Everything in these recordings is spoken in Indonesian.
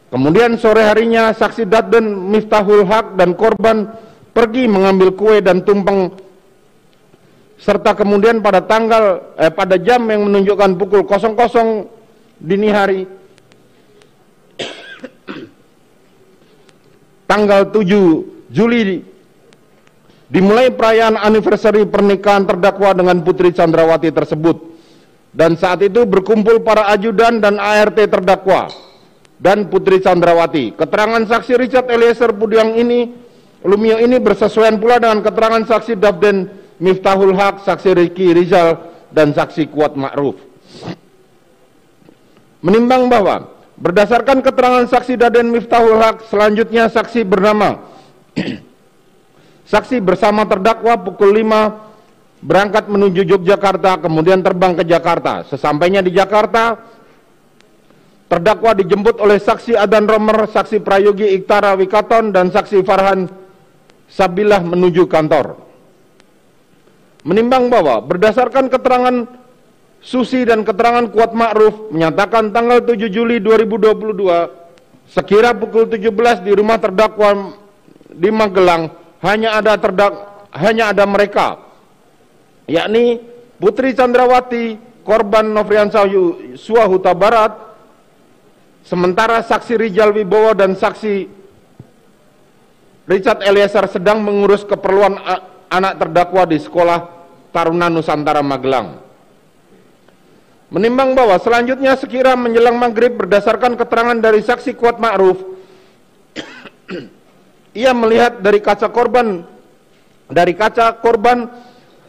Kemudian sore harinya saksi Daden Miftahul Haq dan korban pergi mengambil kue dan tumpeng, serta kemudian pada jam yang menunjukkan pukul 00 dini hari tanggal 7 Juli dimulai perayaan anniversary pernikahan terdakwa dengan Putri Chandrawati tersebut, dan saat itu berkumpul para ajudan dan ART terdakwa dan Putri Chandrawati. Keterangan saksi Richard Eliezer Pudiang Lumiu ini bersesuaian pula dengan keterangan saksi Daden Miftahul Haq, saksi Ricky Rizal, dan saksi Kuat Ma'ruf. Menimbang bahwa berdasarkan keterangan saksi Daden Miftahul Haq, selanjutnya saksi bernama saksi bersama terdakwa pukul 5 berangkat menuju Yogyakarta, kemudian terbang ke Jakarta. Sesampainya di Jakarta, terdakwa dijemput oleh saksi Adan Romer, saksi Prayogi Iktara Wikaton, dan saksi Farhan Sabilah menuju kantor. Menimbang bahwa berdasarkan keterangan Susi dan keterangan Kuat Ma'ruf menyatakan tanggal 7 Juli 2022 sekira pukul 17 di rumah terdakwa di Magelang hanya ada mereka, yakni Putri Chandrawati, korban Nofriansah Yosua Huta Barat, sementara saksi Rizal Wibowo dan saksi Richard Eliezer sedang mengurus keperluan anak terdakwa di Sekolah Taruna Nusantara Magelang. Menimbang bahwa selanjutnya sekira menjelang maghrib berdasarkan keterangan dari saksi Kuat Ma'ruf, ia melihat dari kaca korban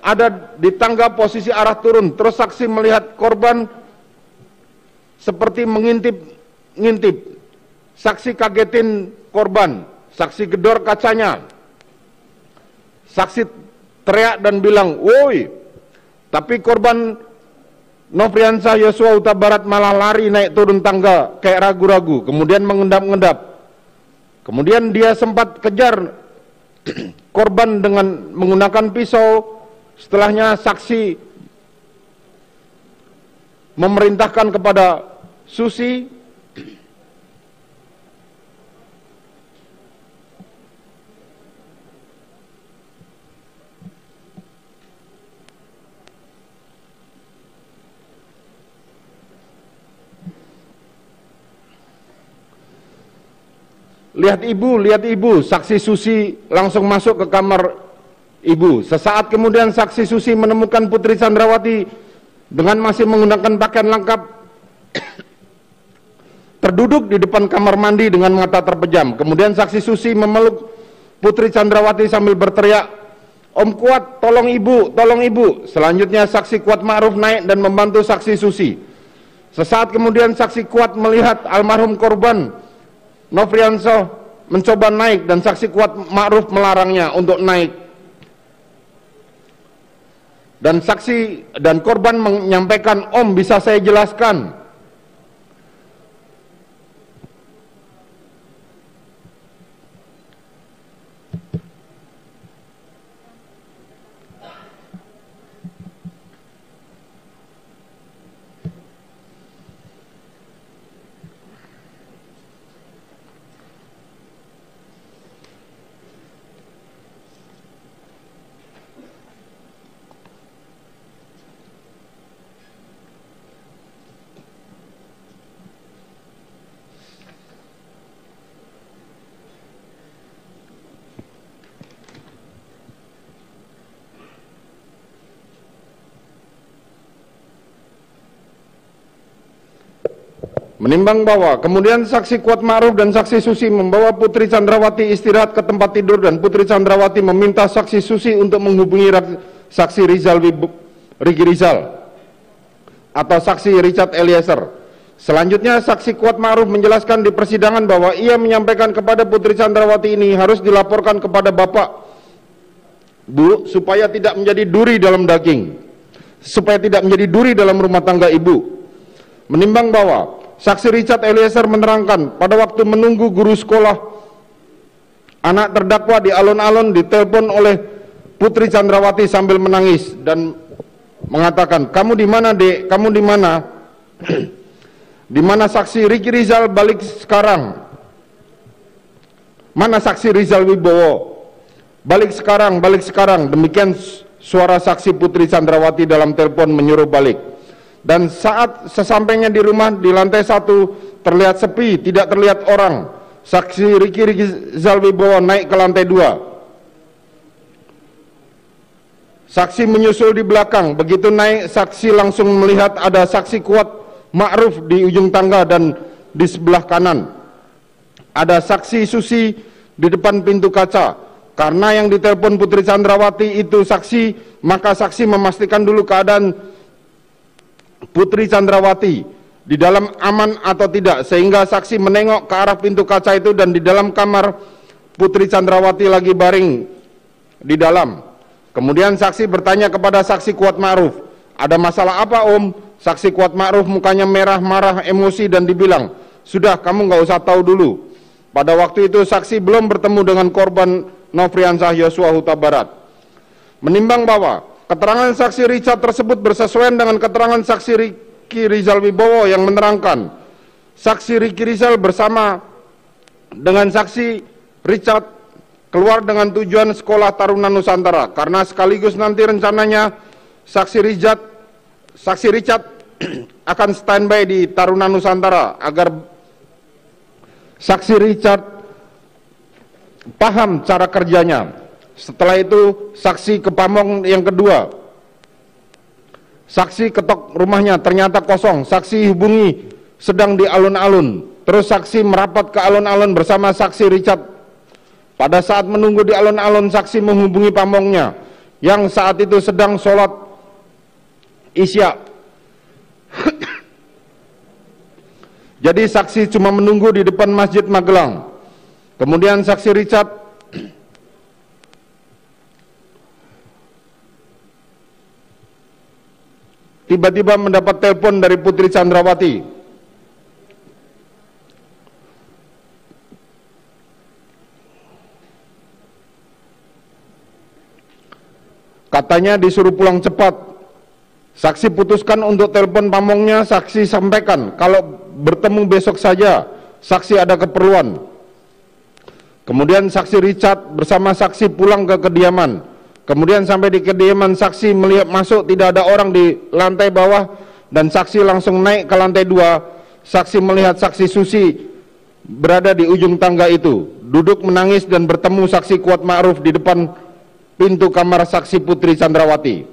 ada di tangga posisi arah turun, terus saksi melihat korban seperti ngintip. Saksi kagetin korban, saksi gedor kacanya, saksi teriak dan bilang, "Woi!" Tapi korban Nofriansah Yosua Huta Barat malah lari naik turun tangga kayak ragu-ragu, kemudian mengendap-endap. Kemudian dia sempat kejar korban dengan menggunakan pisau. Setelahnya saksi memerintahkan kepada Susi lihat ibu, saksi Susi langsung masuk ke kamar ibu. Sesaat kemudian saksi Susi menemukan Putri Chandrawati dengan masih menggunakan pakaian lengkap terduduk di depan kamar mandi dengan mata terpejam. Kemudian saksi Susi memeluk Putri Chandrawati sambil berteriak, "Om Kuat, tolong ibu, tolong ibu." Selanjutnya saksi Kuat Ma'ruf naik dan membantu saksi Susi. Sesaat kemudian saksi Kuat melihat almarhum korban Nofriansah mencoba naik dan saksi Kuat Ma'ruf melarangnya untuk naik. Dan saksi dan korban menyampaikan, "Om, bisa saya jelaskan?" Menimbang bahwa kemudian saksi Kuat Ma'ruf dan saksi Susi membawa Putri Chandrawati istirahat ke tempat tidur dan Putri Chandrawati meminta saksi Susi untuk menghubungi saksi Ricky Rizal atau saksi Richard Eliezer. Selanjutnya saksi Kuat Ma'ruf menjelaskan di persidangan bahwa ia menyampaikan kepada Putri Chandrawati ini harus dilaporkan kepada bapak bu supaya tidak menjadi duri dalam daging, supaya tidak menjadi duri dalam rumah tangga ibu. Menimbang bahwa saksi Richard Eliezer menerangkan pada waktu menunggu guru sekolah anak terdakwa di alun-alun ditelepon oleh Putri Chandrawati sambil menangis dan mengatakan, "Kamu di mana, Dek? Kamu di mana?" "Di mana saksi Ricky Rizal balik sekarang?" Mana saksi Rizal Wibowo? Balik sekarang, balik sekarang. Demikian suara saksi Putri Chandrawati dalam telepon menyuruh balik. Dan saat sesampainya di rumah di lantai 1 terlihat sepi, tidak terlihat orang. Saksi Riki Rizal Wibowo naik ke lantai 2. Saksi menyusul di belakang. Begitu naik, saksi langsung melihat ada saksi Kuat Ma'ruf di ujung tangga dan di sebelah kanan. Ada saksi Susi di depan pintu kaca. Karena yang ditelepon Putri Chandrawati itu saksi, maka saksi memastikan dulu keadaan Putri Chandrawati di dalam aman atau tidak, sehingga saksi menengok ke arah pintu kaca itu dan di dalam kamar Putri Chandrawati lagi baring di dalam. Kemudian saksi bertanya kepada saksi Kuat Ma'ruf, ada masalah apa Om? Saksi Kuat Ma'ruf mukanya merah, marah, emosi dan dibilang, sudah kamu nggak usah tahu dulu. Pada waktu itu saksi belum bertemu dengan korban Nofriansah Yosua Huta Barat. Menimbang bahwa keterangan saksi Richard tersebut bersesuaian dengan keterangan saksi Riki Rizal Wibowo yang menerangkan saksi Riki Rizal bersama dengan saksi Richard keluar dengan tujuan Sekolah Taruna Nusantara, karena sekaligus nanti rencananya saksi Richard akan standby di Taruna Nusantara agar saksi Richard paham cara kerjanya. Setelah itu saksi ke Pamong yang kedua. Saksi ketok rumahnya ternyata kosong. Saksi hubungi sedang di alun-alun. Terus saksi merapat ke alun-alun bersama saksi Richard. Pada saat menunggu di alun-alun, saksi menghubungi Pamongnya yang saat itu sedang sholat Isya. Jadi saksi cuma menunggu di depan Masjid Magelang. Kemudian saksi Richard tiba-tiba mendapat telepon dari Putri Chandrawati. Katanya disuruh pulang cepat. Saksi putuskan untuk telepon Pamongnya. Saksi sampaikan kalau bertemu besok saja. Saksi ada keperluan. Kemudian saksi Richard bersama saksi pulang ke kediaman. Kemudian sampai di kediaman, saksi melihat masuk tidak ada orang di lantai bawah dan saksi langsung naik ke lantai 2. Saksi melihat saksi Susi berada di ujung tangga itu, duduk menangis dan bertemu saksi Kuat Ma'ruf di depan pintu kamar saksi Putri Chandrawati.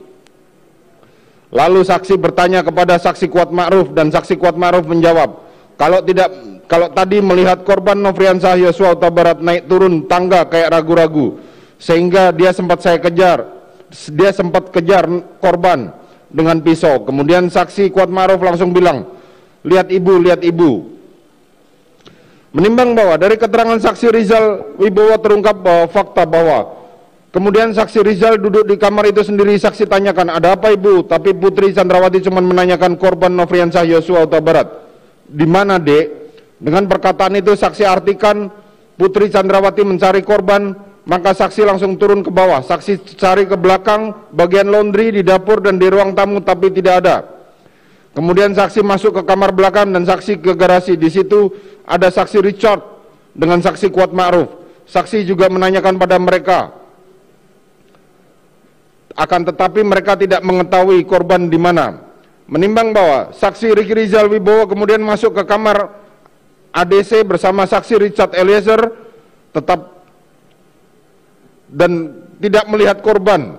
Lalu saksi bertanya kepada saksi Kuat Ma'ruf dan saksi Kuat Ma'ruf menjawab, kalau tadi melihat korban Nofriansah Yosua Huta Barat naik turun tangga kayak ragu-ragu, sehingga dia sempat kejar korban dengan pisau. Kemudian saksi Kuat Ma'ruf langsung bilang, lihat ibu, lihat ibu. Menimbang bahwa dari keterangan saksi Rizal Wibowo terungkap bahwa fakta bahwa kemudian saksi Rizal duduk di kamar itu sendiri. Saksi tanyakan, ada apa ibu? Tapi Putri Chandrawati cuma menanyakan korban Nofriansah Yosua Huta Barat. Di mana dek? Dengan perkataan itu saksi artikan Putri Chandrawati mencari korban, maka saksi langsung turun ke bawah. Saksi cari ke belakang, bagian laundry, di dapur dan di ruang tamu, tapi tidak ada. Kemudian saksi masuk ke kamar belakang dan saksi ke garasi. Di situ ada saksi Richard dengan saksi Kuat Ma'ruf. Saksi juga menanyakan pada mereka. Akan tetapi mereka tidak mengetahui korban di mana. Menimbang bahwa saksi Riki Rizal Wibowo kemudian masuk ke kamar ADC bersama saksi Richard Eliezer tetap dan tidak melihat korban.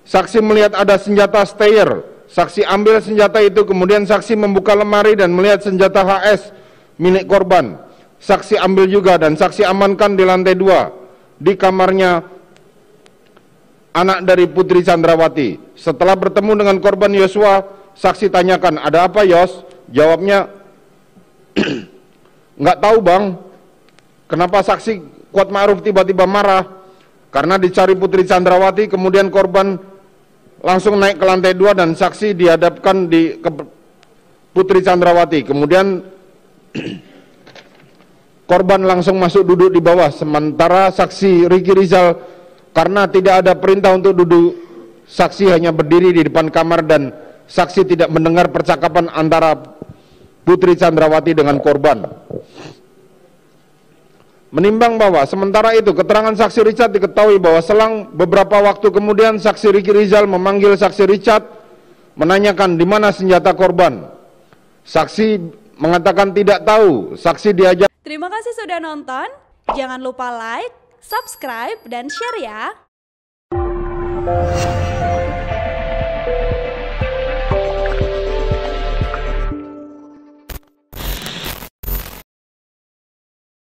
Saksi melihat ada senjata Steyr. Saksi ambil senjata itu, kemudian saksi membuka lemari dan melihat senjata HS milik korban. Saksi ambil juga dan saksi amankan di lantai 2 di kamarnya anak dari Putri Chandrawati. Setelah bertemu dengan korban Yosua, saksi tanyakan, ada apa Yos? Jawabnya, nggak tahu bang. Kenapa saksi Kuat Ma'ruf tiba-tiba marah? Karena dicari Putri Chandrawati, kemudian korban langsung naik ke lantai 2 dan saksi dihadapkan ke Putri Chandrawati. Kemudian korban langsung masuk duduk di bawah, sementara saksi Riki Rizal karena tidak ada perintah untuk duduk, saksi hanya berdiri di depan kamar dan saksi tidak mendengar percakapan antara Putri Chandrawati dengan korban. Menimbang bahwa sementara itu keterangan saksi Richard diketahui bahwa selang beberapa waktu kemudian saksi Ricky Rizal memanggil saksi Richard menanyakan di mana senjata korban. Saksi mengatakan tidak tahu. Saksi diajak. Terima kasih sudah nonton. Jangan lupa like, subscribe, dan share ya.